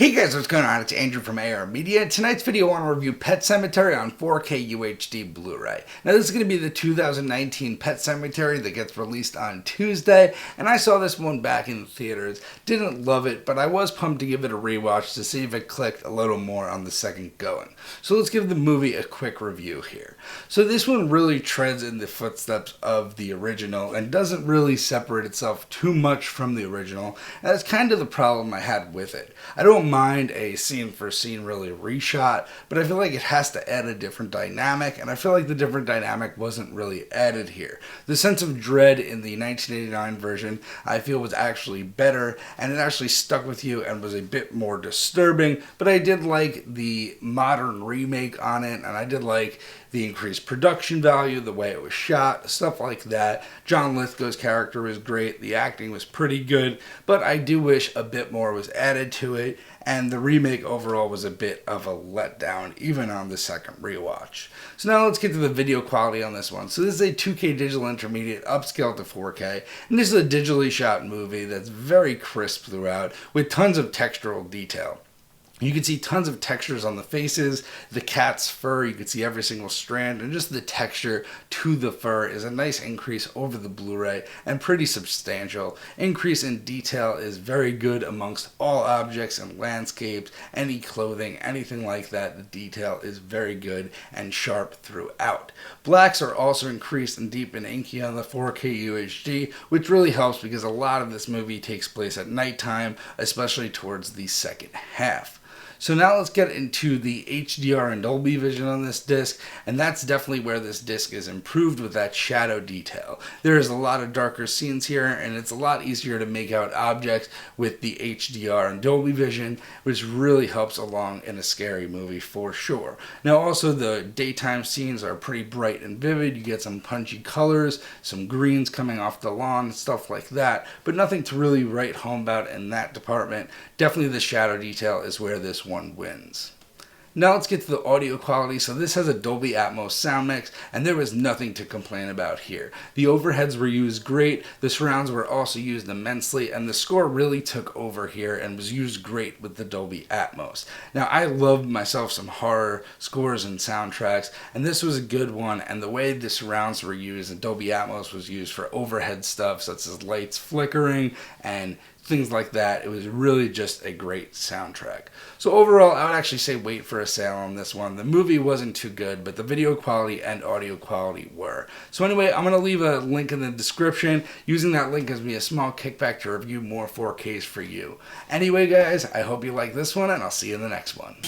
Hey guys, what's going on? It's Andrew from AR Media. In tonight's video, I want to review Pet Sematary on 4K UHD Blu-ray. Now, this is going to be the 2019 Pet Sematary that gets released on Tuesday, and I saw this one back in the theaters. Didn't love it, but I was pumped to give it a rewatch to see if it clicked a little more on the second going. So let's give the movie a quick review here. So this one really treads in the footsteps of the original and doesn't really separate itself too much from the original, and that's kind of the problem I had with it. I don't mind a scene for scene really reshot, but I feel like it has to add a different dynamic, and I feel like the different dynamic wasn't really added here. The sense of dread in the 1989 version I feel was actually better, and it actually stuck with you and was a bit more disturbing, but I did like the modern remake on it, and I did like the increased production value, the way it was shot, stuff like that. John Lithgow's character was great, the acting was pretty good, but I do wish a bit more was added to it, and the remake overall was a bit of a letdown, even on the second rewatch. So now let's get to the video quality on this one. So this is a 2K digital intermediate upscaled to 4K, and this is a digitally shot movie that's very crisp throughout, with tons of textural detail. You can see tons of textures on the faces, the cat's fur, you can see every single strand, and just the texture to the fur is a nice increase over the Blu-ray and pretty substantial. Increase in detail is very good amongst all objects and landscapes, any clothing, anything like that. The detail is very good and sharp throughout. Blacks are also increased and deep and inky on the 4K UHD, which really helps because a lot of this movie takes place at nighttime, especially towards the second half. So now let's get into the HDR and Dolby Vision on this disc, and that's definitely where this disc is improved with that shadow detail. There is a lot of darker scenes here, and it's a lot easier to make out objects with the HDR and Dolby Vision, which really helps along in a scary movie for sure. Now also the daytime scenes are pretty bright and vivid. You get some punchy colors, some greens coming off the lawn, stuff like that, but nothing to really write home about in that department. Definitely the shadow detail is where this one wins. Now let's get to the audio quality. So this has a Dolby Atmos sound mix, and there was nothing to complain about here. The overheads were used great, the surrounds were also used immensely, and the score really took over here and was used great with the Dolby Atmos. Now I loved myself some horror scores and soundtracks, and this was a good one, and the way the surrounds were used and Dolby Atmos was used for overhead stuff such as lights flickering and things like that. It was really just a great soundtrack. So overall, I would actually say wait for a sale on this one. The movie wasn't too good, but the video quality and audio quality were. So anyway, I'm going to leave a link in the description. Using that link gives me a small kickback to review more 4Ks for you. Anyway, guys, I hope you like this one, and I'll see you in the next one.